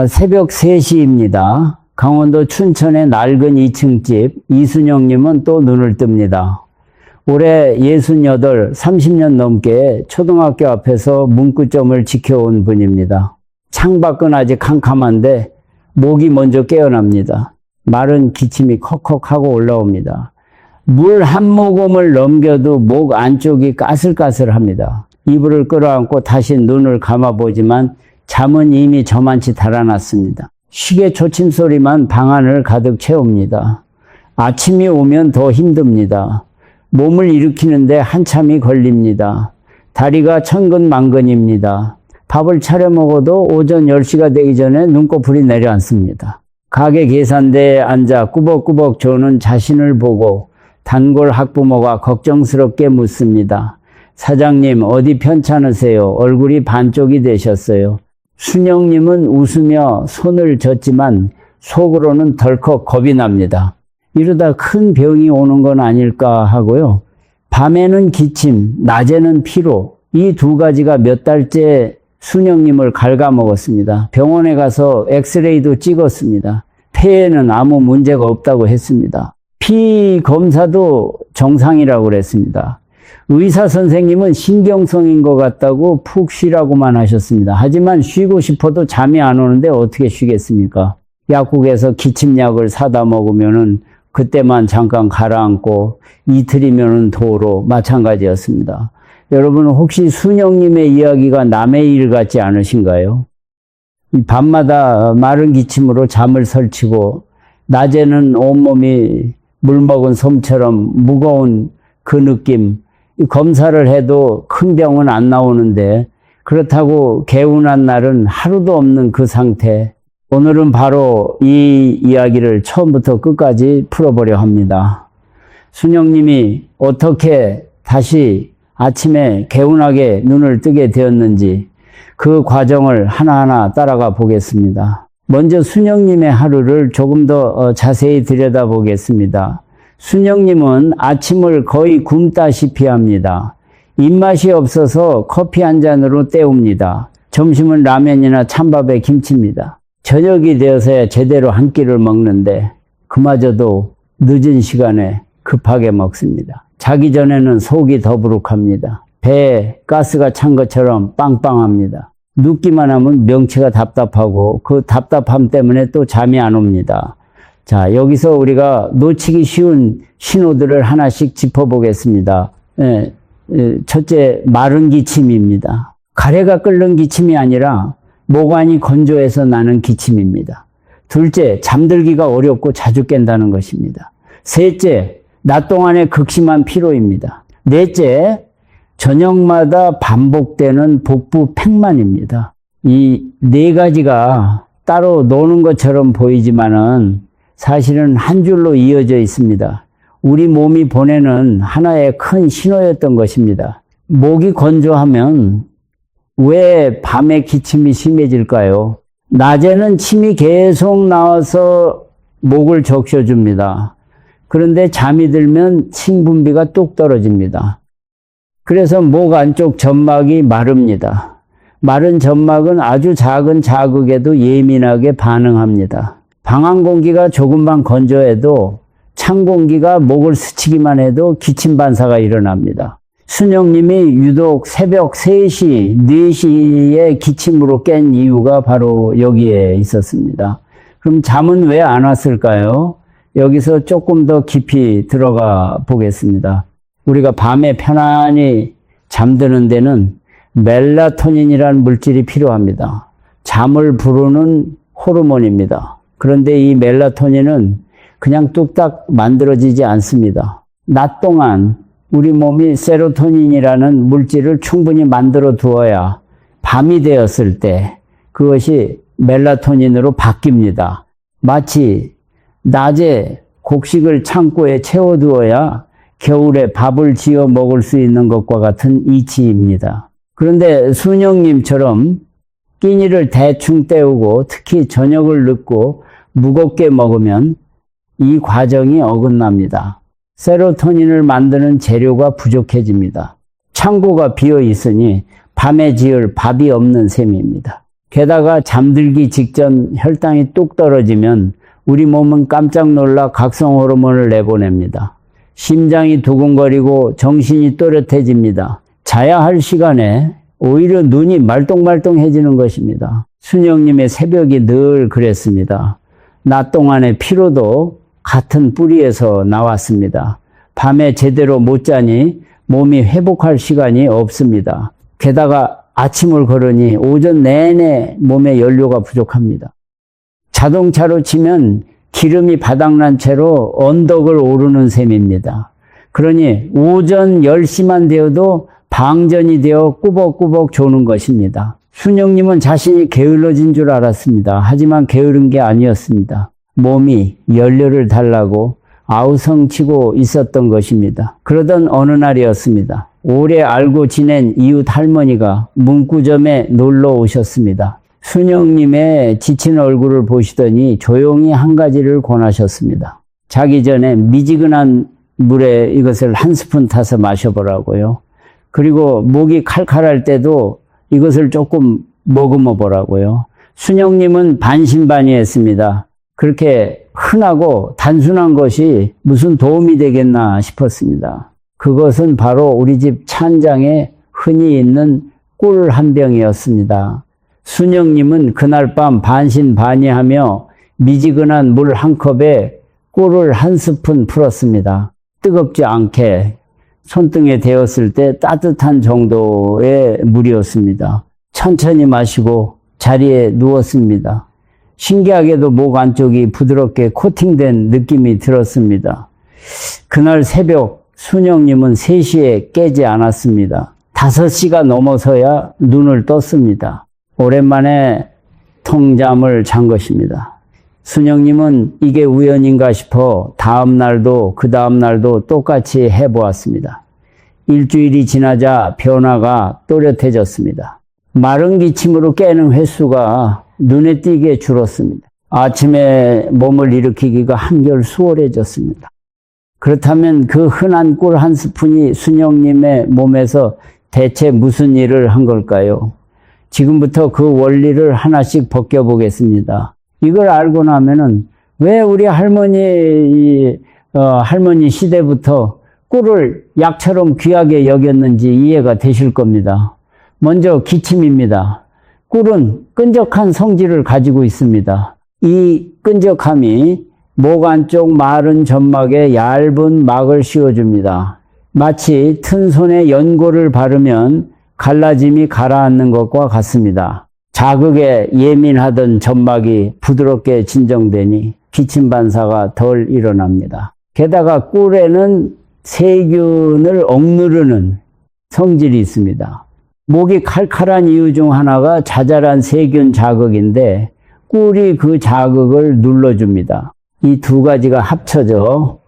새벽 3시입니다. 강원도 춘천의 낡은 2층 집 이순영님은 또 눈을 뜹니다. 올해 68, 30년 넘게 초등학교 앞에서 문구점을 지켜온 분입니다. 창밖은 아직 캄캄한데 목이 먼저 깨어납니다. 마른 기침이 컥컥하고 올라옵니다. 물 한 모금을 넘겨도 목 안쪽이 까슬까슬합니다. 이불을 끌어안고 다시 눈을 감아보지만 잠은 이미 저만치 달아났습니다. 시계 초침 소리만 방 안을 가득 채웁니다. 아침이 오면 더 힘듭니다. 몸을 일으키는데 한참이 걸립니다. 다리가 천근만근입니다. 밥을 차려 먹어도 오전 10시가 되기 전에 눈꺼풀이 내려앉습니다. 가게 계산대에 앉아 꾸벅꾸벅 조는 자신을 보고 단골 학부모가 걱정스럽게 묻습니다. 사장님, 어디 편찮으세요? 얼굴이 반쪽이 되셨어요. 순영님은 웃으며 손을 젓지만 속으로는 덜컥 겁이 납니다. 이러다 큰 병이 오는 건 아닐까 하고요. 밤에는 기침, 낮에는 피로, 이 두 가지가 몇 달째 순영님을 갉아먹었습니다. 병원에 가서 엑스레이도 찍었습니다. 폐에는 아무 문제가 없다고 했습니다. 피 검사도 정상이라고 그랬습니다. 의사 선생님은 신경성인 것 같다고 푹 쉬라고만 하셨습니다. 하지만 쉬고 싶어도 잠이 안 오는데 어떻게 쉬겠습니까? 약국에서 기침약을 사다 먹으면은 그때만 잠깐 가라앉고 이틀이면은 도로 마찬가지였습니다. 여러분 혹시 순영님의 이야기가 남의 일 같지 않으신가요? 밤마다 마른 기침으로 잠을 설치고 낮에는 온몸이 물먹은 솜처럼 무거운 그 느낌, 검사를 해도 큰 병은 안 나오는데 그렇다고 개운한 날은 하루도 없는 그 상태. 오늘은 바로 이 이야기를 처음부터 끝까지 풀어보려 합니다. 순영님이 어떻게 다시 아침에 개운하게 눈을 뜨게 되었는지 그 과정을 하나하나 따라가 보겠습니다. 먼저 순영님의 하루를 조금 더 자세히 들여다보겠습니다. 순영님은 아침을 거의 굶다시피 합니다. 입맛이 없어서 커피 한 잔으로 때웁니다. 점심은 라면이나 찬밥에 김치입니다. 저녁이 되어서야 제대로 한 끼를 먹는데 그마저도 늦은 시간에 급하게 먹습니다. 자기 전에는 속이 더부룩합니다. 배에 가스가 찬 것처럼 빵빵합니다. 눕기만 하면 명치가 답답하고 그 답답함 때문에 또 잠이 안 옵니다. 자, 여기서 우리가 놓치기 쉬운 신호들을 하나씩 짚어보겠습니다. 첫째, 마른 기침입니다. 가래가 끓는 기침이 아니라 모관이 건조해서 나는 기침입니다. 둘째, 잠들기가 어렵고 자주 깬다는 것입니다. 셋째, 낮 동안의 극심한 피로입니다. 넷째, 저녁마다 반복되는 복부 팽만입니다. 이 네 가지가 따로 노는 것처럼 보이지만은 사실은 한 줄로 이어져 있습니다. 우리 몸이 보내는 하나의 큰 신호였던 것입니다. 목이 건조하면 왜 밤에 기침이 심해질까요? 낮에는 침이 계속 나와서 목을 적셔줍니다. 그런데 잠이 들면 침 분비가 뚝 떨어집니다. 그래서 목 안쪽 점막이 마릅니다. 마른 점막은 아주 작은 자극에도 예민하게 반응합니다. 방한 공기가 조금만 건조해도 찬 공기가 목을 스치기만 해도 기침 반사가 일어납니다. 순영님이 유독 새벽 3시, 4시에 기침으로 깬 이유가 바로 여기에 있었습니다. 그럼 잠은 왜 안 왔을까요? 여기서 조금 더 깊이 들어가 보겠습니다. 우리가 밤에 편안히 잠드는 데는 멜라토닌이라는 물질이 필요합니다. 잠을 부르는 호르몬입니다. 그런데 이 멜라토닌은 그냥 뚝딱 만들어지지 않습니다. 낮 동안 우리 몸이 세로토닌이라는 물질을 충분히 만들어 두어야 밤이 되었을 때 그것이 멜라토닌으로 바뀝니다. 마치 낮에 곡식을 창고에 채워두어야 겨울에 밥을 지어 먹을 수 있는 것과 같은 이치입니다. 그런데 순영님처럼 끼니를 대충 때우고 특히 저녁을 늦고 무겁게 먹으면 이 과정이 어긋납니다. 세로토닌을 만드는 재료가 부족해집니다. 창고가 비어 있으니 밤에 지을 밥이 없는 셈입니다. 게다가 잠들기 직전 혈당이 뚝 떨어지면 우리 몸은 깜짝 놀라 각성 호르몬을 내보냅니다. 심장이 두근거리고 정신이 또렷해집니다. 자야 할 시간에 오히려 눈이 말똥말똥해지는 것입니다. 순영님의 새벽이 늘 그랬습니다. 낮 동안의 피로도 같은 뿌리에서 나왔습니다. 밤에 제대로 못 자니 몸이 회복할 시간이 없습니다. 게다가 아침을 걸으니 오전 내내 몸에 연료가 부족합니다. 자동차로 치면 기름이 바닥난 채로 언덕을 오르는 셈입니다. 그러니 오전 10시만 되어도 방전이 되어 꾸벅꾸벅 조는 것입니다. 순영님은 자신이 게을러진 줄 알았습니다. 하지만 게으른 게 아니었습니다. 몸이 연료를 달라고 아우성치고 있었던 것입니다. 그러던 어느 날이었습니다. 오래 알고 지낸 이웃 할머니가 문구점에 놀러 오셨습니다. 순영님의 지친 얼굴을 보시더니 조용히 한 가지를 권하셨습니다. 자기 전에 미지근한 물에 이것을 한 스푼 타서 마셔보라고요. 그리고 목이 칼칼할 때도 이것을 조금 머금어 보라고요. 순영님은 반신반의했습니다. 그렇게 흔하고 단순한 것이 무슨 도움이 되겠나 싶었습니다. 그것은 바로 우리 집 찬장에 흔히 있는 꿀 한 병이었습니다. 순영님은 그날 밤 반신반의하며 미지근한 물 한 컵에 꿀을 한 스푼 풀었습니다. 뜨겁지 않게 손등에 대었을 때 따뜻한 정도의 물이었습니다. 천천히 마시고 자리에 누웠습니다. 신기하게도 목 안쪽이 부드럽게 코팅된 느낌이 들었습니다. 그날 새벽 순영님은 3시에 깨지 않았습니다. 5시가 넘어서야 눈을 떴습니다. 오랜만에 통잠을 잔 것입니다. 순영님은 이게 우연인가 싶어 다음 날도 그 다음 날도 똑같이 해보았습니다. 일주일이 지나자 변화가 또렷해졌습니다. 마른 기침으로 깨는 횟수가 눈에 띄게 줄었습니다. 아침에 몸을 일으키기가 한결 수월해졌습니다. 그렇다면 그 흔한 꿀 한 스푼이 순영님의 몸에서 대체 무슨 일을 한 걸까요? 지금부터 그 원리를 하나씩 벗겨보겠습니다. 이걸 알고 나면은 왜 우리 할머니 시대부터 꿀을 약처럼 귀하게 여겼는지 이해가 되실 겁니다. 먼저 기침입니다. 꿀은 끈적한 성질을 가지고 있습니다. 이 끈적함이 목 안쪽 마른 점막에 얇은 막을 씌워줍니다. 마치 튼 손에 연고를 바르면 갈라짐이 가라앉는 것과 같습니다. 자극에 예민하던 점막이 부드럽게 진정되니 기침 반사가 덜 일어납니다. 게다가 꿀에는 세균을 억누르는 성질이 있습니다. 목이 칼칼한 이유 중 하나가 자잘한 세균 자극인데 꿀이 그 자극을 눌러줍니다. 이 두 가지가 합쳐져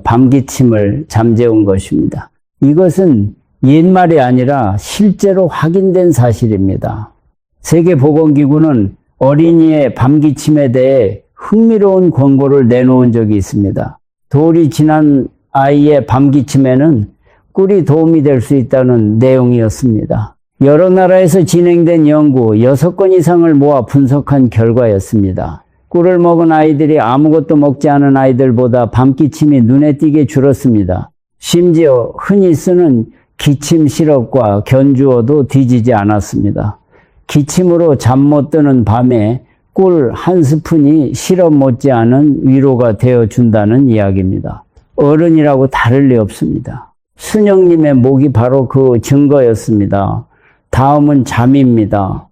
밤기침을 잠재운 것입니다. 이것은 옛말이 아니라 실제로 확인된 사실입니다. 세계보건기구는 어린이의 밤기침에 대해 흥미로운 권고를 내놓은 적이 있습니다. 돌이 지난 아이의 밤기침에는 꿀이 도움이 될 수 있다는 내용이었습니다. 여러 나라에서 진행된 연구 6건 이상을 모아 분석한 결과였습니다. 꿀을 먹은 아이들이 아무것도 먹지 않은 아이들보다 밤기침이 눈에 띄게 줄었습니다. 심지어 흔히 쓰는 기침 시럽과 견주어도 뒤지지 않았습니다. 기침으로 잠 못 드는 밤에 꿀 한 스푼이 시럽 못지않은 위로가 되어준다는 이야기입니다. 어른이라고 다를 리 없습니다. 순영님의 목이 바로 그 증거였습니다. 다음은 잠입니다.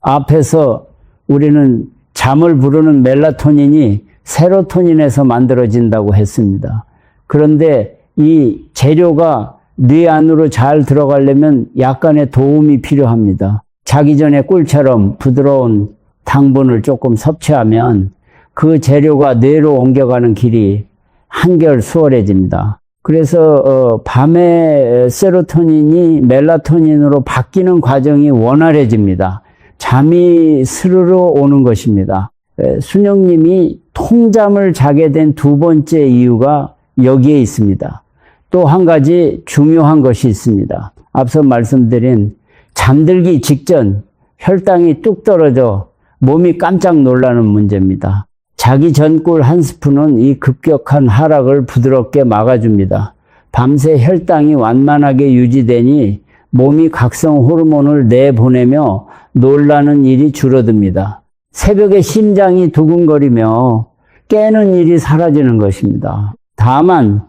앞에서 우리는 잠을 부르는 멜라토닌이 세로토닌에서 만들어진다고 했습니다. 그런데 이 재료가 뇌 안으로 잘 들어가려면 약간의 도움이 필요합니다. 자기 전에 꿀처럼 부드러운 당분을 조금 섭취하면 그 재료가 뇌로 옮겨가는 길이 한결 수월해집니다. 그래서 밤에 세로토닌이 멜라토닌으로 바뀌는 과정이 원활해집니다. 잠이 스르르 오는 것입니다. 순영님이 통잠을 자게 된 두 번째 이유가 여기에 있습니다. 또 한 가지 중요한 것이 있습니다. 앞서 말씀드린 잠들기 직전 혈당이 뚝 떨어져 몸이 깜짝 놀라는 문제입니다. 자기 전 꿀 한 스푼은 이 급격한 하락을 부드럽게 막아줍니다. 밤새 혈당이 완만하게 유지되니 몸이 각성 호르몬을 내보내며 놀라는 일이 줄어듭니다. 새벽에 심장이 두근거리며 깨는 일이 사라지는 것입니다. 다만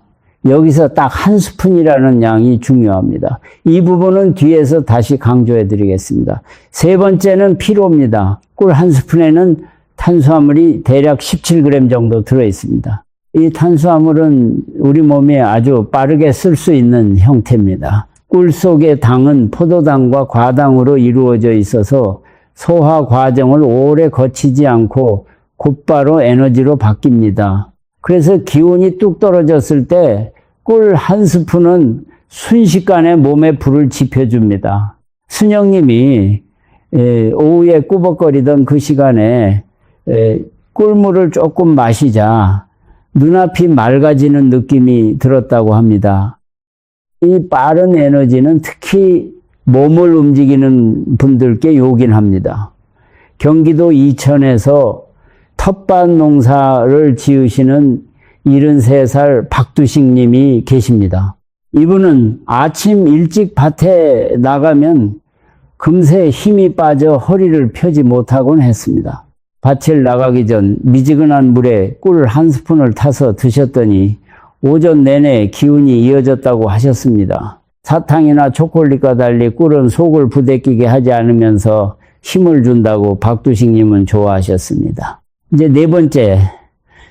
여기서 딱 한 스푼이라는 양이 중요합니다. 이 부분은 뒤에서 다시 강조해 드리겠습니다. 세 번째는 피로입니다. 꿀 한 스푼에는 탄수화물이 대략 17g 정도 들어 있습니다. 이 탄수화물은 우리 몸에 아주 빠르게 쓸 수 있는 형태입니다. 꿀 속의 당은 포도당과 과당으로 이루어져 있어서 소화 과정을 오래 거치지 않고 곧바로 에너지로 바뀝니다. 그래서 기운이 뚝 떨어졌을 때 꿀 한 스푼은 순식간에 몸에 불을 지펴줍니다. 순영님이 오후에 꾸벅거리던 그 시간에 꿀물을 조금 마시자 눈앞이 맑아지는 느낌이 들었다고 합니다. 이 빠른 에너지는 특히 몸을 움직이는 분들께 요긴합니다. 경기도 이천에서 텃밭 농사를 지으시는 73살 박두식 님이 계십니다. 이분은 아침 일찍 밭에 나가면 금세 힘이 빠져 허리를 펴지 못하곤 했습니다. 밭을 나가기 전 미지근한 물에 꿀 한 스푼을 타서 드셨더니 오전 내내 기운이 이어졌다고 하셨습니다. 사탕이나 초콜릿과 달리 꿀은 속을 부대끼게 하지 않으면서 힘을 준다고 박두식님은 좋아하셨습니다. 이제 네 번째,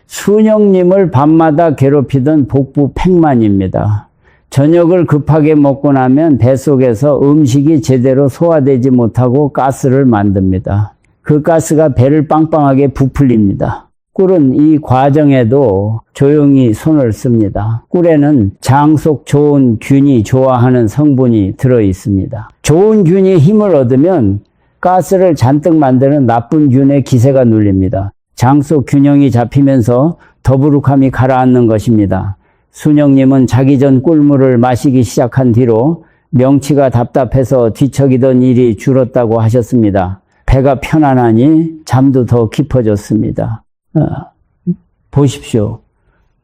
순영님을 밤마다 괴롭히던 복부 팽만입니다. 저녁을 급하게 먹고 나면 뱃속에서 음식이 제대로 소화되지 못하고 가스를 만듭니다. 그 가스가 배를 빵빵하게 부풀립니다. 꿀은 이 과정에도 조용히 손을 씁니다. 꿀에는 장 속 좋은 균이 좋아하는 성분이 들어 있습니다. 좋은 균이 힘을 얻으면 가스를 잔뜩 만드는 나쁜 균의 기세가 눌립니다. 장 속 균형이 잡히면서 더부룩함이 가라앉는 것입니다. 순영님은 자기 전 꿀물을 마시기 시작한 뒤로 명치가 답답해서 뒤척이던 일이 줄었다고 하셨습니다. 배가 편안하니 잠도 더 깊어졌습니다. 보십시오.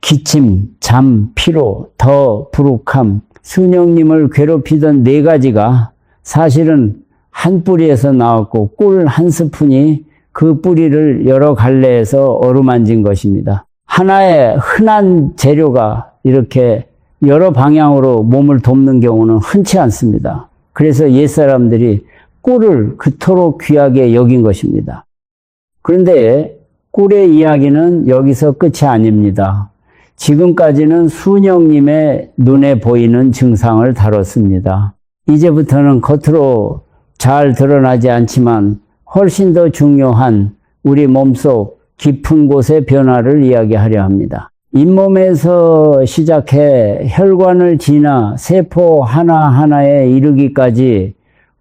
기침, 잠, 피로, 더부룩함, 순영님을 괴롭히던 네 가지가 사실은 한 뿌리에서 나왔고 꿀 한 스푼이 그 뿌리를 여러 갈래에서 어루만진 것입니다. 하나의 흔한 재료가 이렇게 여러 방향으로 몸을 돕는 경우는 흔치 않습니다. 그래서 옛사람들이 꿀을 그토록 귀하게 여긴 것입니다. 그런데 꿀의 이야기는 여기서 끝이 아닙니다. 지금까지는 순영님의 눈에 보이는 증상을 다뤘습니다. 이제부터는 겉으로 잘 드러나지 않지만 훨씬 더 중요한 우리 몸속 깊은 곳의 변화를 이야기하려 합니다. 잇몸에서 시작해 혈관을 지나 세포 하나하나에 이르기까지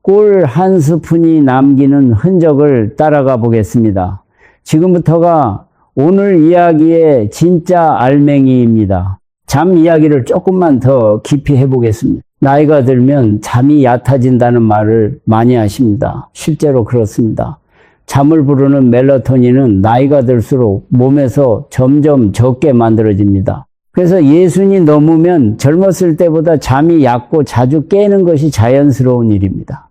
꿀 한 스푼이 남기는 흔적을 따라가 보겠습니다. 지금부터가 오늘 이야기의 진짜 알맹이입니다. 잠 이야기를 조금만 더 깊이 해보겠습니다. 나이가 들면 잠이 얕아진다는 말을 많이 하십니다. 실제로 그렇습니다. 잠을 부르는 멜라토닌은 나이가 들수록 몸에서 점점 적게 만들어집니다. 그래서 60이 넘으면 젊었을 때보다 잠이 얕고 자주 깨는 것이 자연스러운 일입니다.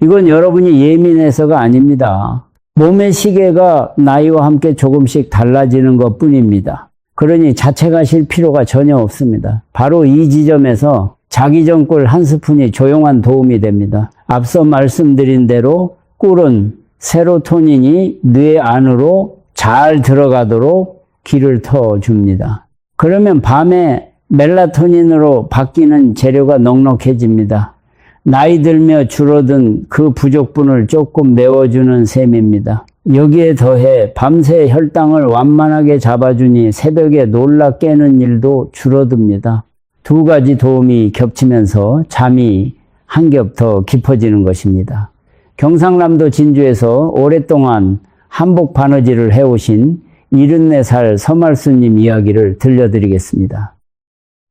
이건 여러분이 예민해서가 아닙니다. 몸의 시계가 나이와 함께 조금씩 달라지는 것뿐입니다. 그러니 자책하실 필요가 전혀 없습니다. 바로 이 지점에서 자기 전 꿀 한 스푼이 조용한 도움이 됩니다. 앞서 말씀드린 대로 꿀은 세로토닌이 뇌 안으로 잘 들어가도록 길을 터줍니다. 그러면 밤에 멜라토닌으로 바뀌는 재료가 넉넉해집니다. 나이 들며 줄어든 그 부족분을 조금 메워주는 셈입니다. 여기에 더해 밤새 혈당을 완만하게 잡아주니 새벽에 놀라 깨는 일도 줄어듭니다. 두 가지 도움이 겹치면서 잠이 한 겹 더 깊어지는 것입니다. 경상남도 진주에서 오랫동안 한복 바느질을 해오신 74살 서말수님 이야기를 들려드리겠습니다.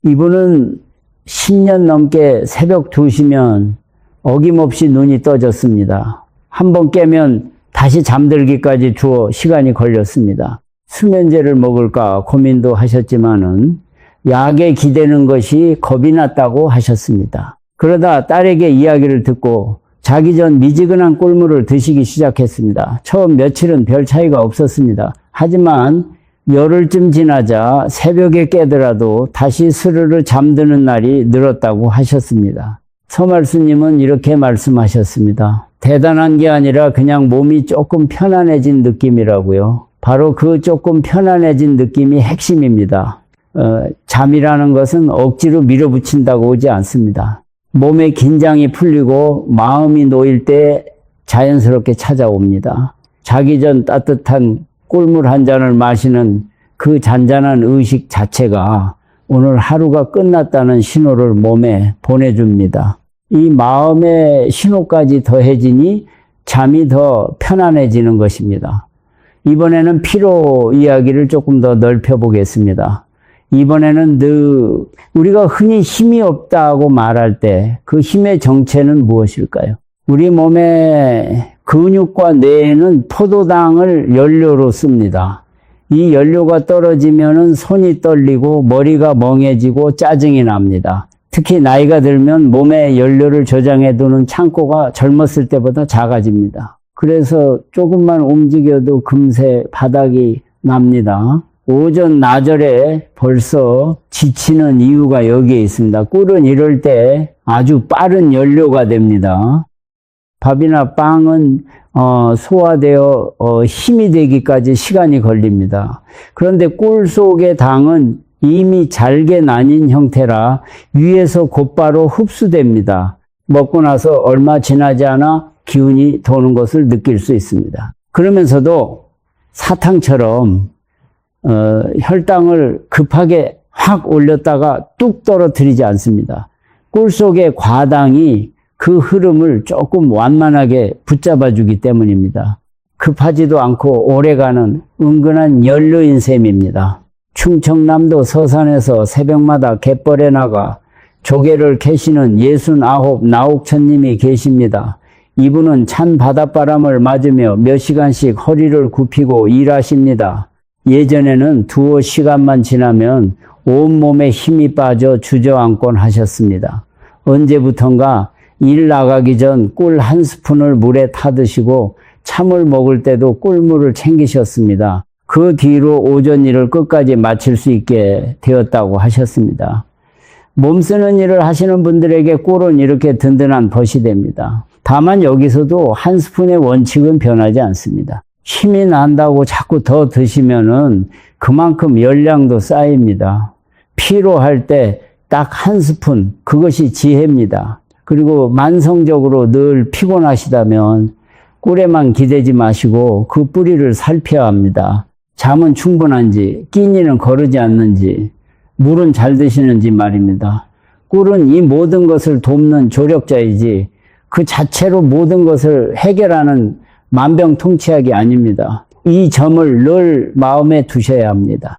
이분은 10년 넘게 새벽 2시면 어김없이 눈이 떠졌습니다. 한번 깨면 다시 잠들기까지 주어 시간이 걸렸습니다. 수면제를 먹을까 고민도 하셨지만은 약에 기대는 것이 겁이 났다고 하셨습니다. 그러다 딸에게 이야기를 듣고 자기 전 미지근한 꿀물을 드시기 시작했습니다. 처음 며칠은 별 차이가 없었습니다. 하지만 열흘쯤 지나자 새벽에 깨더라도 다시 스르르 잠드는 날이 늘었다고 하셨습니다. 서말수님은 이렇게 말씀하셨습니다. 대단한 게 아니라 그냥 몸이 조금 편안해진 느낌이라고요. 바로 그 조금 편안해진 느낌이 핵심입니다. 잠이라는 것은 억지로 밀어붙인다고 오지 않습니다. 몸의 긴장이 풀리고 마음이 놓일 때 자연스럽게 찾아옵니다. 자기 전 따뜻한 꿀물 한 잔을 마시는 그 잔잔한 의식 자체가 오늘 하루가 끝났다는 신호를 몸에 보내줍니다. 이 마음의 신호까지 더해지니 잠이 더 편안해지는 것입니다. 이번에는 피로 이야기를 조금 더 넓혀보겠습니다. 이번에는 우리가 흔히 힘이 없다고 말할 때 그 힘의 정체는 무엇일까요? 우리 몸의 근육과 뇌에는 포도당을 연료로 씁니다. 이 연료가 떨어지면은 손이 떨리고 머리가 멍해지고 짜증이 납니다. 특히 나이가 들면 몸에 연료를 저장해 두는 창고가 젊었을 때보다 작아집니다. 그래서 조금만 움직여도 금세 바닥이 납니다. 오전 나절에 벌써 지치는 이유가 여기에 있습니다. 꿀은 이럴 때 아주 빠른 연료가 됩니다. 밥이나 빵은 소화되어 힘이 되기까지 시간이 걸립니다. 그런데 꿀 속의 당은 이미 잘게 나뉜 형태라 위에서 곧바로 흡수됩니다. 먹고 나서 얼마 지나지 않아 기운이 도는 것을 느낄 수 있습니다. 그러면서도 사탕처럼 혈당을 급하게 확 올렸다가 뚝 떨어뜨리지 않습니다. 꿀 속의 과당이 그 흐름을 조금 완만하게 붙잡아 주기 때문입니다. 급하지도 않고 오래가는 은근한 연료인 셈입니다. 충청남도 서산에서 새벽마다 갯벌에 나가 조개를 캐시는 69 나옥천님이 계십니다. 이분은 찬 바닷바람을 맞으며 몇 시간씩 허리를 굽히고 일하십니다. 예전에는 두어 시간만 지나면 온몸에 힘이 빠져 주저앉곤 하셨습니다. 언제부턴가 일 나가기 전 꿀 한 스푼을 물에 타드시고 참을 먹을 때도 꿀물을 챙기셨습니다. 그 뒤로 오전 일을 끝까지 마칠 수 있게 되었다고 하셨습니다. 몸 쓰는 일을 하시는 분들에게 꿀은 이렇게 든든한 벗이 됩니다. 다만 여기서도 한 스푼의 원칙은 변하지 않습니다. 힘이 난다고 자꾸 더 드시면은 그만큼 열량도 쌓입니다. 피로할 때 딱 한 스푼, 그것이 지혜입니다. 그리고 만성적으로 늘 피곤하시다면 꿀에만 기대지 마시고 그 뿌리를 살펴야 합니다. 잠은 충분한지, 끼니는 거르지 않는지, 물은 잘 드시는지 말입니다. 꿀은 이 모든 것을 돕는 조력자이지 그 자체로 모든 것을 해결하는 만병통치약이 아닙니다. 이 점을 늘 마음에 두셔야 합니다.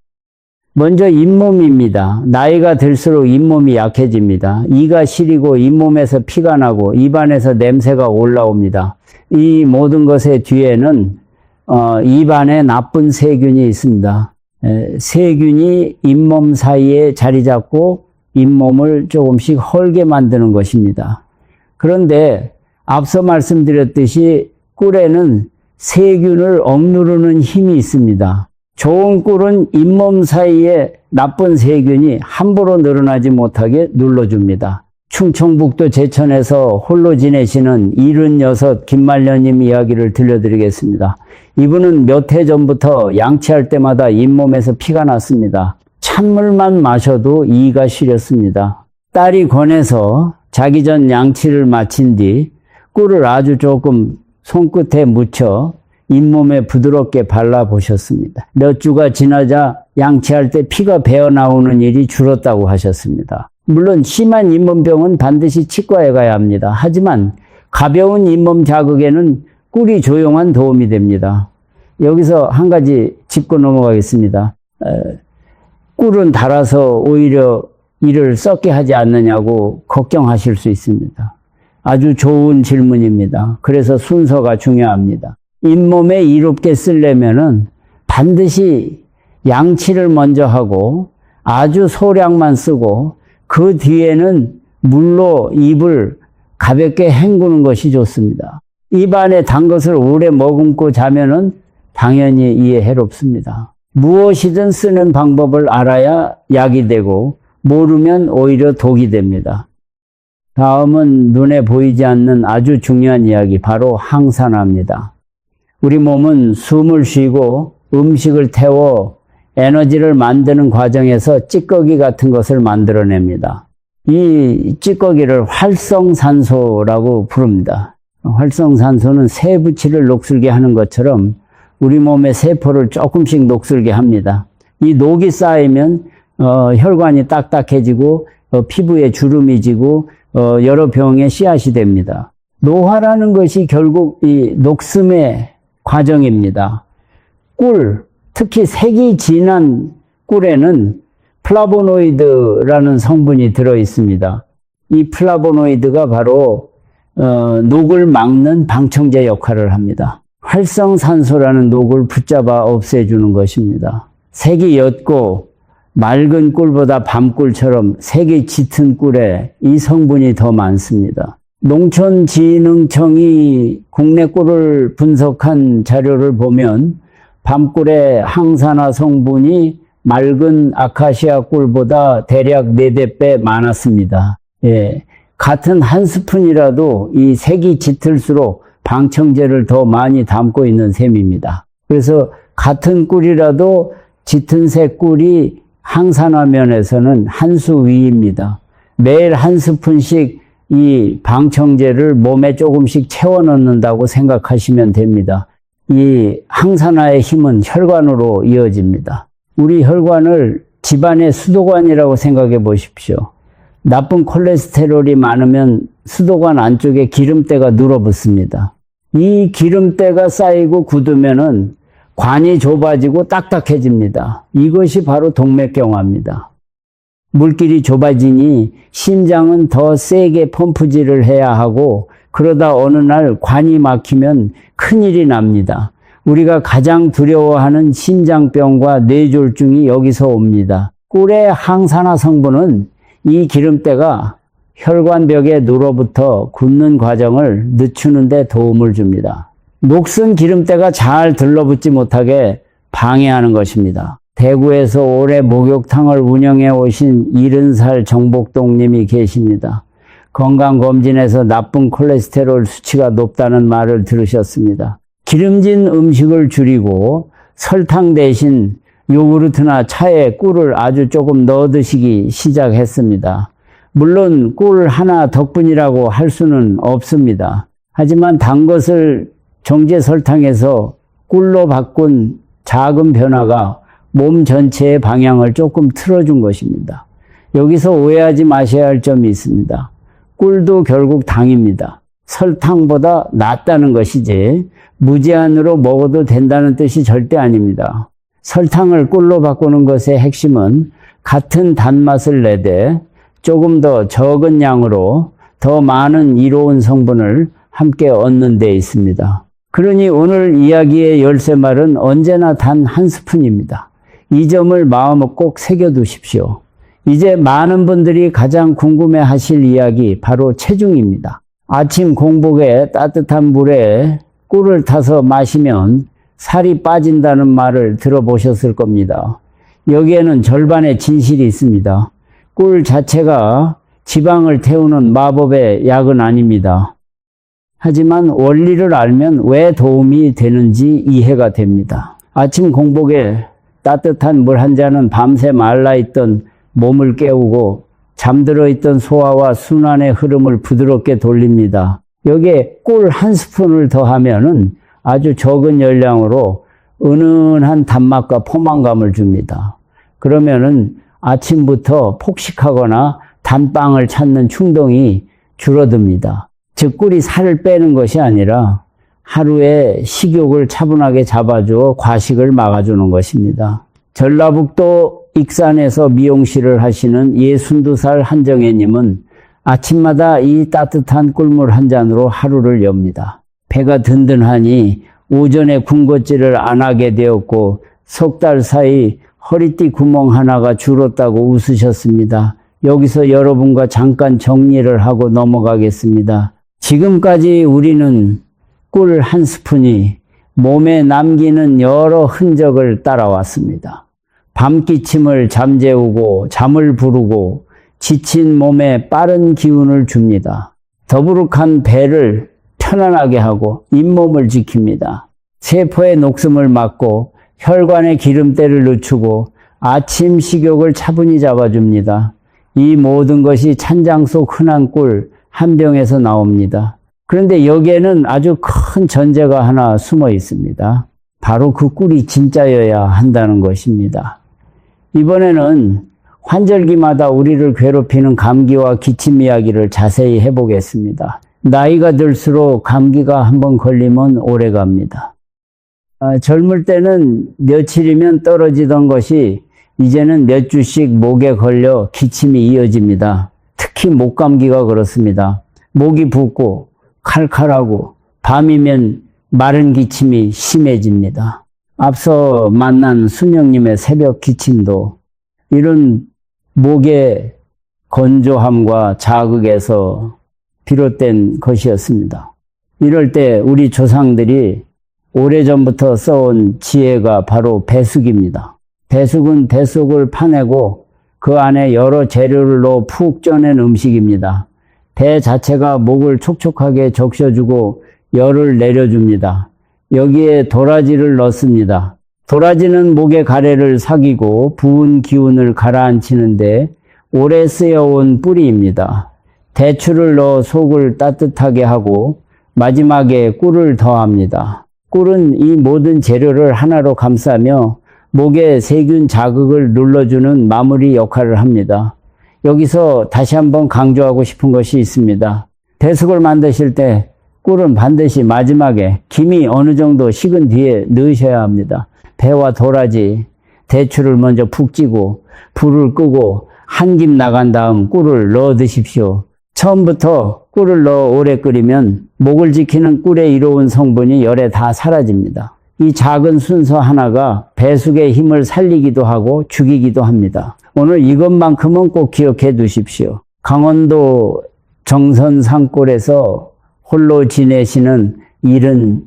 먼저 잇몸입니다. 나이가 들수록 잇몸이 약해집니다. 이가 시리고 잇몸에서 피가 나고 입안에서 냄새가 올라옵니다. 이 모든 것의 뒤에는 입안에 나쁜 세균이 있습니다. 세균이 잇몸 사이에 자리 잡고 잇몸을 조금씩 헐게 만드는 것입니다. 그런데 앞서 말씀드렸듯이 꿀에는 세균을 억누르는 힘이 있습니다. 좋은 꿀은 잇몸 사이에 나쁜 세균이 함부로 늘어나지 못하게 눌러줍니다. 충청북도 제천에서 홀로 지내시는 76 김말년님 이야기를 들려드리겠습니다. 이분은 몇 해 전부터 양치할 때마다 잇몸에서 피가 났습니다. 찬물만 마셔도 이가 시렸습니다. 딸이 권해서 자기 전 양치를 마친 뒤 꿀을 아주 조금 손끝에 묻혀 잇몸에 부드럽게 발라보셨습니다. 몇 주가 지나자 양치할 때 피가 배어나오는 일이 줄었다고 하셨습니다. 물론 심한 잇몸병은 반드시 치과에 가야 합니다. 하지만 가벼운 잇몸 자극에는 꿀이 조용한 도움이 됩니다. 여기서 한 가지 짚고 넘어가겠습니다. 꿀은 달아서 오히려 이를 썩게 하지 않느냐고 걱정하실 수 있습니다. 아주 좋은 질문입니다. 그래서 순서가 중요합니다. 잇몸에 이롭게 쓰려면은 반드시 양치를 먼저 하고 아주 소량만 쓰고 그 뒤에는 물로 입을 가볍게 헹구는 것이 좋습니다. 입안에 단 것을 오래 머금고 자면은 당연히 이에 해롭습니다. 무엇이든 쓰는 방법을 알아야 약이 되고 모르면 오히려 독이 됩니다. 다음은 눈에 보이지 않는 아주 중요한 이야기, 바로 항산화입니다. 우리 몸은 숨을 쉬고 음식을 태워 에너지를 만드는 과정에서 찌꺼기 같은 것을 만들어냅니다. 이 찌꺼기를 활성산소라고 부릅니다. 활성산소는 세부치를 녹슬게 하는 것처럼 우리 몸의 세포를 조금씩 녹슬게 합니다. 이 녹이 쌓이면 혈관이 딱딱해지고 피부에 주름이 지고 여러 병의 씨앗이 됩니다. 노화라는 것이 결국 이 녹슴의 과정입니다. 꿀, 특히 색이 진한 꿀에는 플라보노이드라는 성분이 들어 있습니다. 이 플라보노이드가 바로 녹을 막는 방청제 역할을 합니다. 활성산소라는 녹을 붙잡아 없애주는 것입니다. 색이 옅고 맑은 꿀보다 밤꿀처럼 색이 짙은 꿀에 이 성분이 더 많습니다. 농촌진흥청이 국내 꿀을 분석한 자료를 보면 밤꿀의 항산화 성분이 맑은 아카시아 꿀보다 대략 4배 많았습니다. 예, 같은 한 스푼이라도 이 색이 짙을수록 방청제를 더 많이 담고 있는 셈입니다. 그래서 같은 꿀이라도 짙은 색 꿀이 항산화 면에서는 한 수 위입니다. 매일 한 스푼씩 이 방청제를 몸에 조금씩 채워 넣는다고 생각하시면 됩니다. 이 항산화의 힘은 혈관으로 이어집니다. 우리 혈관을 집안의 수도관이라고 생각해 보십시오. 나쁜 콜레스테롤이 많으면 수도관 안쪽에 기름때가 눌어붙습니다. 이 기름때가 쌓이고 굳으면은 관이 좁아지고 딱딱해집니다. 이것이 바로 동맥경화입니다. 물길이 좁아지니 심장은 더 세게 펌프질을 해야 하고 그러다 어느 날 관이 막히면 큰일이 납니다. 우리가 가장 두려워하는 심장병과 뇌졸중이 여기서 옵니다. 꿀의 항산화 성분은 이 기름때가 혈관벽에 눌어붙어 굳는 과정을 늦추는 데 도움을 줍니다. 녹슨 기름때가 잘 들러붙지 못하게 방해하는 것입니다. 대구에서 오래 목욕탕을 운영해 오신 70살 정복동님이 계십니다. 건강검진에서 나쁜 콜레스테롤 수치가 높다는 말을 들으셨습니다. 기름진 음식을 줄이고 설탕 대신 요구르트나 차에 꿀을 아주 조금 넣어 드시기 시작했습니다. 물론 꿀 하나 덕분이라고 할 수는 없습니다. 하지만 단 것을 정제 설탕에서 꿀로 바꾼 작은 변화가 몸 전체의 방향을 조금 틀어준 것입니다. 여기서 오해하지 마셔야 할 점이 있습니다. 꿀도 결국 당입니다. 설탕보다 낫다는 것이지 무제한으로 먹어도 된다는 뜻이 절대 아닙니다. 설탕을 꿀로 바꾸는 것의 핵심은 같은 단맛을 내되 조금 더 적은 양으로 더 많은 이로운 성분을 함께 얻는 데 있습니다. 그러니 오늘 이야기의 열쇠말은 언제나 단 한 스푼입니다. 이 점을 마음에 꼭 새겨두십시오. 이제 많은 분들이 가장 궁금해하실 이야기, 바로 체중입니다. 아침 공복에 따뜻한 물에 꿀을 타서 마시면 살이 빠진다는 말을 들어보셨을 겁니다. 여기에는 절반의 진실이 있습니다. 꿀 자체가 지방을 태우는 마법의 약은 아닙니다. 하지만 원리를 알면 왜 도움이 되는지 이해가 됩니다. 아침 공복에 따뜻한 물 한 잔은 밤새 말라있던 몸을 깨우고 잠들어 있던 소화와 순환의 흐름을 부드럽게 돌립니다. 여기에 꿀 한 스푼을 더하면은 아주 적은 열량으로 은은한 단맛과 포만감을 줍니다. 그러면은 아침부터 폭식하거나 단빵을 찾는 충동이 줄어듭니다. 즉 꿀이 살을 빼는 것이 아니라 하루에 식욕을 차분하게 잡아주어 과식을 막아주는 것입니다. 전라북도 익산에서 미용실을 하시는 62살 한정혜님은 아침마다 이 따뜻한 꿀물 한 잔으로 하루를 엽니다. 배가 든든하니 오전에 군것질을 안 하게 되었고 석 달 사이 허리띠 구멍 하나가 줄었다고 웃으셨습니다. 여기서 여러분과 잠깐 정리를 하고 넘어가겠습니다. 지금까지 우리는 꿀 한 스푼이 몸에 남기는 여러 흔적을 따라왔습니다. 밤기침을 잠재우고 잠을 부르고 지친 몸에 빠른 기운을 줍니다. 더부룩한 배를 편안하게 하고 잇몸을 지킵니다. 세포의 녹슴을 막고 혈관의 기름때를 늦추고 아침 식욕을 차분히 잡아줍니다. 이 모든 것이 찬장 속 흔한 꿀 한 병에서 나옵니다. 그런데 여기에는 아주 큰 전제가 하나 숨어 있습니다. 바로 그 꿀이 진짜여야 한다는 것입니다. 이번에는 환절기마다 우리를 괴롭히는 감기와 기침 이야기를 자세히 해보겠습니다. 나이가 들수록 감기가 한번 걸리면 오래 갑니다. 젊을 때는 며칠이면 떨어지던 것이 이제는 몇 주씩 목에 걸려 기침이 이어집니다. 특히 목감기가 그렇습니다. 목이 붓고 칼칼하고 밤이면 마른 기침이 심해집니다. 앞서 만난 순영님의 새벽 기침도 이런 목의 건조함과 자극에서 비롯된 것이었습니다. 이럴 때 우리 조상들이 오래전부터 써온 지혜가 바로 배숙입니다. 배숙은 뱃속을 파내고 그 안에 여러 재료를 넣어 푹 쪄낸 음식입니다. 배 자체가 목을 촉촉하게 적셔주고 열을 내려줍니다. 여기에 도라지를 넣습니다. 도라지는 목의 가래를 삭이고 부은 기운을 가라앉히는데 오래 쓰여온 뿌리입니다. 대추를 넣어 속을 따뜻하게 하고 마지막에 꿀을 더합니다. 꿀은 이 모든 재료를 하나로 감싸며 목의 세균 자극을 눌러주는 마무리 역할을 합니다. 여기서 다시 한번 강조하고 싶은 것이 있습니다. 배숙을 만드실 때 꿀은 반드시 마지막에 김이 어느 정도 식은 뒤에 넣으셔야 합니다. 배와 도라지, 대추를 먼저 푹 찌고 불을 끄고 한 김 나간 다음 꿀을 넣어 드십시오. 처음부터 꿀을 넣어 오래 끓이면 목을 지키는 꿀에 이로운 성분이 열에 다 사라집니다. 이 작은 순서 하나가 배숙의 힘을 살리기도 하고 죽이기도 합니다. 오늘 이것만큼은 꼭 기억해 두십시오. 강원도 정선 산골에서 홀로 지내시는 77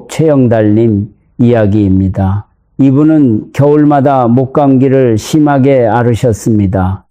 최영달님 이야기입니다. 이분은 겨울마다 목감기를 심하게 앓으셨습니다.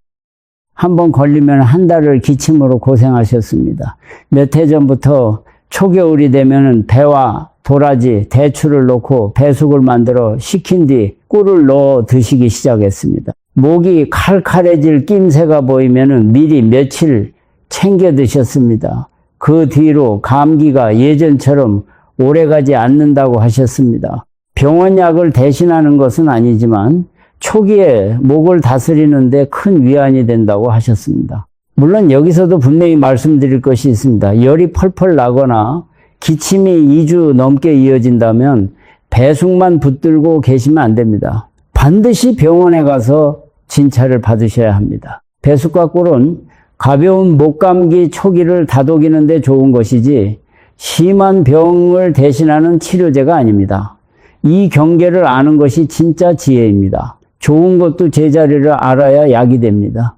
한번 걸리면 한 달을 기침으로 고생하셨습니다. 몇 해 전부터 초겨울이 되면 배와 도라지, 대추를 넣고 배숙을 만들어 식힌 뒤 꿀을 넣어 드시기 시작했습니다. 목이 칼칼해질 낌새가 보이면 미리 며칠 챙겨 드셨습니다. 그 뒤로 감기가 예전처럼 오래가지 않는다고 하셨습니다. 병원약을 대신하는 것은 아니지만 초기에 목을 다스리는 데 큰 위안이 된다고 하셨습니다. 물론 여기서도 분명히 말씀드릴 것이 있습니다. 열이 펄펄 나거나 기침이 2주 넘게 이어진다면 배숙만 붙들고 계시면 안 됩니다. 반드시 병원에 가서 진찰을 받으셔야 합니다. 배숙과 꿀은 가벼운 목감기 초기를 다독이는 데 좋은 것이지 심한 병을 대신하는 치료제가 아닙니다. 이 경계를 아는 것이 진짜 지혜입니다. 좋은 것도 제자리를 알아야 약이 됩니다.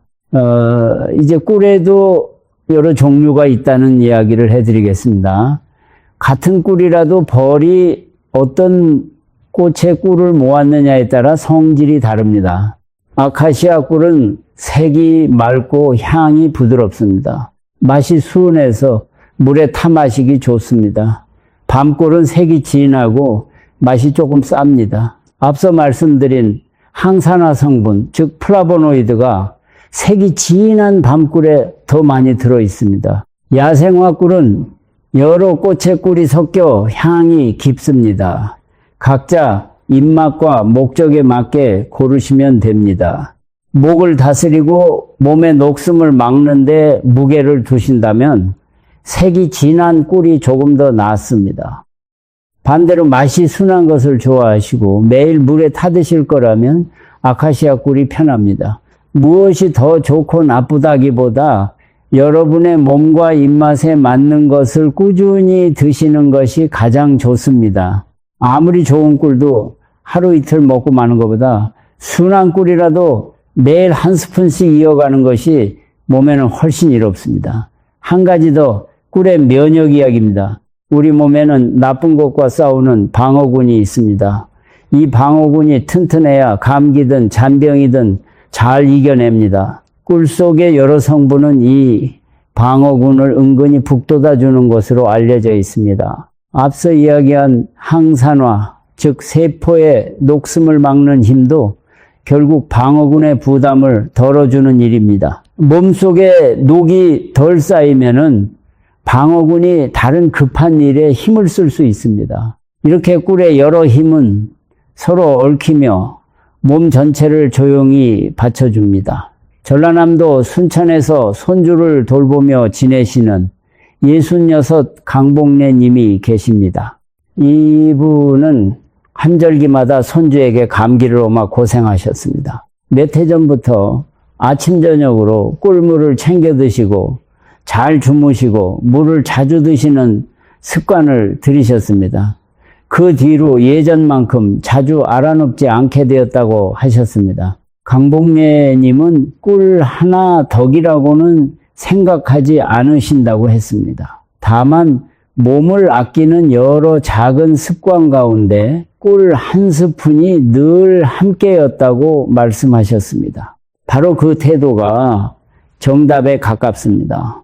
이제 꿀에도 여러 종류가 있다는 이야기를 해드리겠습니다. 같은 꿀이라도 벌이 어떤 꽃의 꿀을 모았느냐에 따라 성질이 다릅니다. 아카시아 꿀은 색이 맑고 향이 부드럽습니다. 맛이 순해서 물에 타 마시기 좋습니다. 밤꿀은 색이 진하고 맛이 조금 쌉니다. 앞서 말씀드린 항산화 성분, 즉 플라보노이드가 색이 진한 밤꿀에 더 많이 들어 있습니다. 야생화 꿀은 여러 꽃의 꿀이 섞여 향이 깊습니다. 각자 입맛과 목적에 맞게 고르시면 됩니다. 목을 다스리고 몸의 녹슴을 막는 데 무게를 두신다면 색이 진한 꿀이 조금 더 낫습니다. 반대로 맛이 순한 것을 좋아하시고 매일 물에 타드실 거라면 아카시아 꿀이 편합니다. 무엇이 더 좋고 나쁘다기보다 여러분의 몸과 입맛에 맞는 것을 꾸준히 드시는 것이 가장 좋습니다. 아무리 좋은 꿀도 하루 이틀 먹고 마는 것보다 순한 꿀이라도 매일 한 스푼씩 이어가는 것이 몸에는 훨씬 이롭습니다. 한 가지 더, 꿀의 면역 이야기입니다. 우리 몸에는 나쁜 것과 싸우는 방어군이 있습니다. 이 방어군이 튼튼해야 감기든 잔병이든 잘 이겨냅니다. 꿀 속의 여러 성분은 이 방어군을 은근히 북돋아주는 것으로 알려져 있습니다. 앞서 이야기한 항산화, 즉 세포의 녹슴을 막는 힘도 결국 방어군의 부담을 덜어주는 일입니다. 몸속에 녹이 덜 쌓이면은 방어군이 다른 급한 일에 힘을 쓸 수 있습니다. 이렇게 꿀의 여러 힘은 서로 얽히며 몸 전체를 조용히 받쳐줍니다. 전라남도 순천에서 손주를 돌보며 지내시는 66 강복래 님이 계십니다. 이분은 한절기마다 손주에게 감기를 옮아 고생하셨습니다. 몇 해 전부터 아침 저녁으로 꿀물을 챙겨 드시고 잘 주무시고 물을 자주 드시는 습관을 들이셨습니다. 그 뒤로 예전만큼 자주 알아눕지 않게 되었다고 하셨습니다. 강복래님은 꿀 하나 덕이라고는 생각하지 않으신다고 했습니다. 다만 몸을 아끼는 여러 작은 습관 가운데 꿀 한 스푼이 늘 함께였다고 말씀하셨습니다. 바로 그 태도가 정답에 가깝습니다.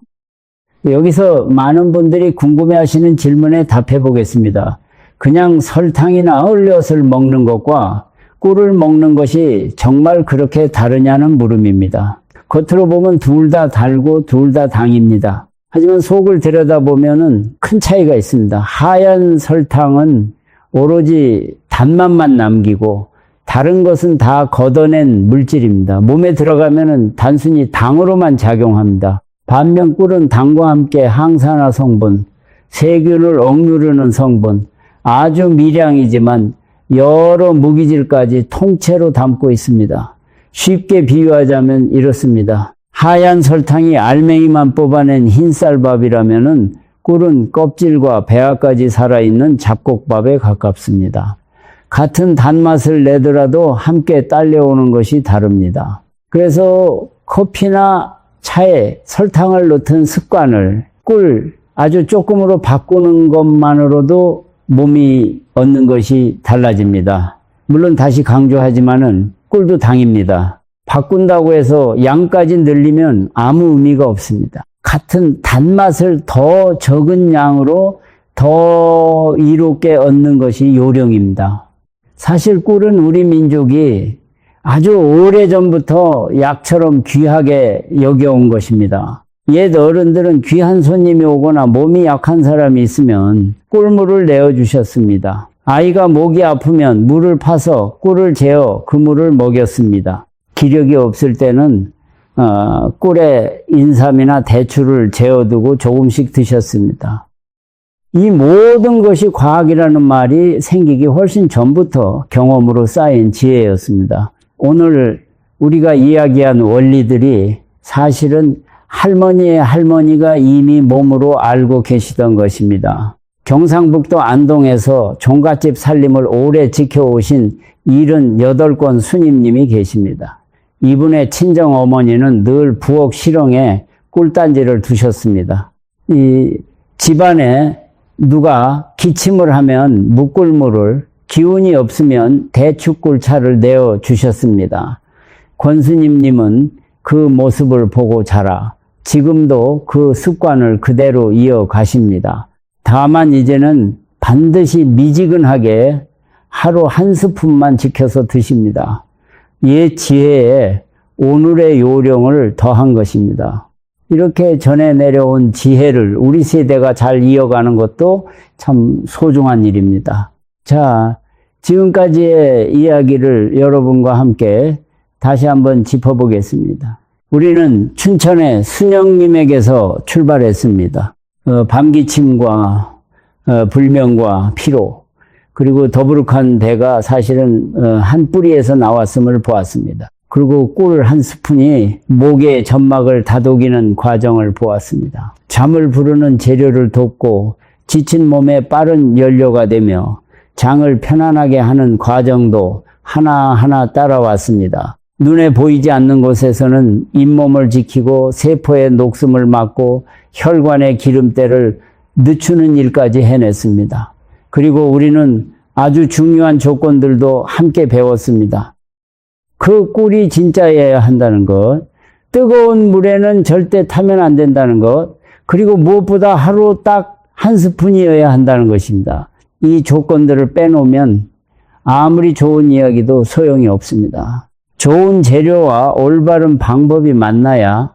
여기서 많은 분들이 궁금해하시는 질문에 답해 보겠습니다. 그냥 설탕이나 얼엿을 먹는 것과 꿀을 먹는 것이 정말 그렇게 다르냐는 물음입니다. 겉으로 보면 둘 다 달고 둘 다 당입니다. 하지만 속을 들여다보면 큰 차이가 있습니다. 하얀 설탕은 오로지 단맛만 남기고 다른 것은 다 걷어낸 물질입니다. 몸에 들어가면 단순히 당으로만 작용합니다. 반면 꿀은 당과 함께 항산화 성분, 세균을 억누르는 성분, 아주 미량이지만 여러 무기질까지 통째로 담고 있습니다. 쉽게 비유하자면 이렇습니다. 하얀 설탕이 알맹이만 뽑아낸 흰쌀밥이라면 꿀은 껍질과 배아까지 살아있는 잡곡밥에 가깝습니다. 같은 단맛을 내더라도 함께 딸려오는 것이 다릅니다. 그래서 커피나 차에 설탕을 넣던 습관을 꿀 아주 조금으로 바꾸는 것만으로도 몸이 얻는 것이 달라집니다. 물론 다시 강조하지만은 꿀도 당입니다. 바꾼다고 해서 양까지 늘리면 아무 의미가 없습니다. 같은 단맛을 더 적은 양으로 더 이롭게 얻는 것이 요령입니다. 사실 꿀은 우리 민족이 아주 오래전부터 약처럼 귀하게 여겨온 것입니다. 옛 어른들은 귀한 손님이 오거나 몸이 약한 사람이 있으면 꿀물을 내어주셨습니다. 아이가 목이 아프면 물을 파서 꿀을 재어 그 물을 먹였습니다. 기력이 없을 때는 꿀에 인삼이나 대추를 재어두고 조금씩 드셨습니다. 이 모든 것이 과학이라는 말이 생기기 훨씬 전부터 경험으로 쌓인 지혜였습니다. 오늘 우리가 이야기한 원리들이 사실은 할머니의 할머니가 이미 몸으로 알고 계시던 것입니다. 경상북도 안동에서 종갓집 살림을 오래 지켜오신 78권 스님님이 계십니다. 이분의 친정 어머니는 늘 부엌 실ong에 꿀단지를 두셨습니다. 이 집안에 누가 기침을 하면 묵꿀물을, 기운이 없으면 대추꿀차를 내어 주셨습니다. 권스님님은 그 모습을 보고 자라 지금도 그 습관을 그대로 이어가십니다. 다만 이제는 반드시 미지근하게 하루 한 스푼만 지켜서 드십니다. 옛 지혜에 오늘의 요령을 더한 것입니다. 이렇게 전해 내려온 지혜를 우리 세대가 잘 이어가는 것도 참 소중한 일입니다. 자, 지금까지의 이야기를 여러분과 함께 다시 한번 짚어보겠습니다. 우리는 춘천의 순영님에게서 출발했습니다. 밤기침과 불면과 피로, 그리고 더부룩한 배가 사실은 한 뿌리에서 나왔음을 보았습니다. 그리고 꿀 한 스푼이 목의 점막을 다독이는 과정을 보았습니다. 잠을 부르는 재료를 돕고 지친 몸에 빠른 연료가 되며 장을 편안하게 하는 과정도 하나하나 따라왔습니다. 눈에 보이지 않는 곳에서는 잇몸을 지키고 세포의 녹숨을 막고 혈관의 기름때를 늦추는 일까지 해냈습니다. 그리고 우리는 아주 중요한 조건들도 함께 배웠습니다. 그 꿀이 진짜여야 한다는 것, 뜨거운 물에는 절대 타면 안 된다는 것, 그리고 무엇보다 하루 딱 한 스푼이어야 한다는 것입니다. 이 조건들을 빼놓으면 아무리 좋은 이야기도 소용이 없습니다. 좋은 재료와 올바른 방법이 만나야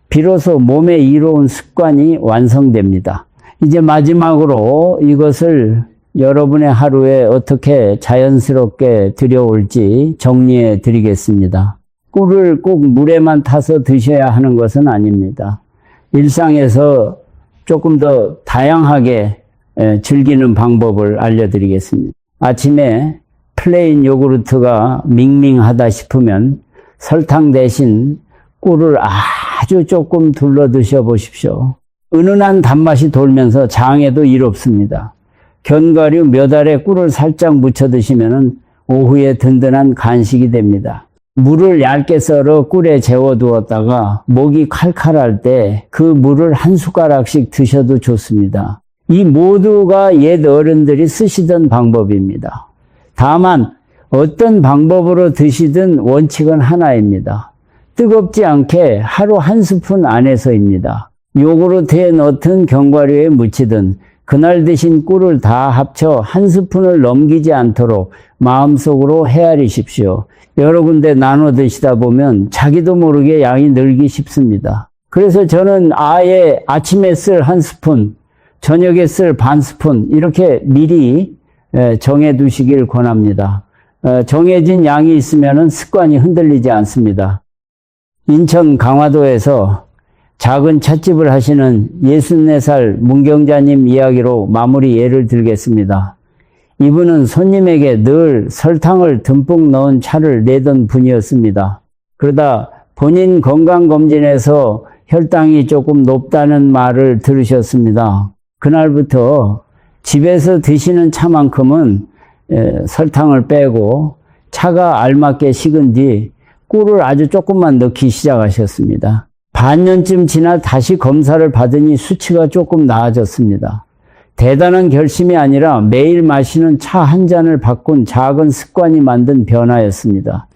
비로소 몸에 이로운 습관이 완성됩니다. 이제 마지막으로 이것을 여러분의 하루에 어떻게 자연스럽게 들여올지 정리해 드리겠습니다. 꿀을 꼭 물에만 타서 드셔야 하는 것은 아닙니다. 일상에서 조금 더 다양하게 즐기는 방법을 알려드리겠습니다. 아침에 플레인 요구르트가 밍밍하다 싶으면 설탕 대신 꿀을 아주 조금 둘러 드셔 보십시오. 은은한 단맛이 돌면서 장에도 이롭습니다. 견과류 몇 알에 꿀을 살짝 묻혀 드시면 오후에 든든한 간식이 됩니다. 물을 얇게 썰어 꿀에 재워두었다가 목이 칼칼할 때 그 물을 한 숟가락씩 드셔도 좋습니다. 이 모두가 옛 어른들이 쓰시던 방법입니다. 다만 어떤 방법으로 드시든 원칙은 하나입니다. 뜨겁지 않게 하루 한 스푼 안에서입니다. 요구르트에 넣든 견과류에 묻히든 그날 드신 꿀을 다 합쳐 한 스푼을 넘기지 않도록 마음속으로 헤아리십시오. 여러 군데 나눠 드시다 보면 자기도 모르게 양이 늘기 쉽습니다. 그래서 저는 아예 아침에 쓸 한 스푼, 저녁에 쓸 반 스푼 이렇게 미리 정해 두시길 권합니다. 정해진 양이 있으면 습관이 흔들리지 않습니다. 인천 강화도에서 작은 찻집을 하시는 64살 문경자님 이야기로 마무리 예를 들겠습니다. 이분은 손님에게 늘 설탕을 듬뿍 넣은 차를 내던 분이었습니다. 그러다 본인 건강검진에서 혈당이 조금 높다는 말을 들으셨습니다. 그날부터 집에서 드시는 차만큼은 설탕을 빼고 차가 알맞게 식은 뒤 꿀을 아주 조금만 넣기 시작하셨습니다. 반년쯤 지나 다시 검사를 받으니 수치가 조금 나아졌습니다. 대단한 결심이 아니라 매일 마시는 차 한 잔을 바꾼 작은 습관이 만든 변화였습니다.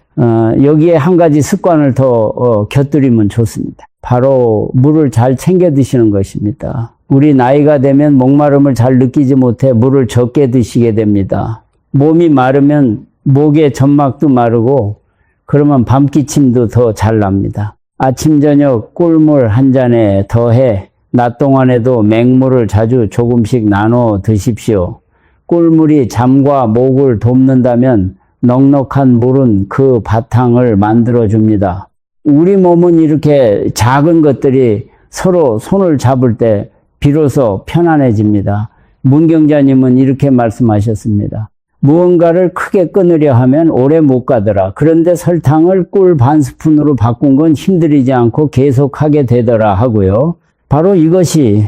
여기에 한 가지 습관을 더 곁들이면 좋습니다. 바로 물을 잘 챙겨 드시는 것입니다. 우리 나이가 되면 목마름을 잘 느끼지 못해 물을 적게 드시게 됩니다. 몸이 마르면 목의 점막도 마르고 그러면 밤기침도 더 잘 납니다. 아침 저녁 꿀물 한 잔에 더해 낮 동안에도 맹물을 자주 조금씩 나눠 드십시오. 꿀물이 잠과 목을 돕는다면 넉넉한 물은 그 바탕을 만들어줍니다. 우리 몸은 이렇게 작은 것들이 서로 손을 잡을 때 비로소 편안해집니다. 문경자님은 이렇게 말씀하셨습니다. 무언가를 크게 끊으려 하면 오래 못 가더라. 그런데 설탕을 꿀 반 스푼으로 바꾼 건 힘들이지 않고 계속하게 되더라 하고요. 바로 이것이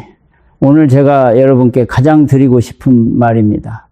오늘 제가 여러분께 가장 드리고 싶은 말입니다.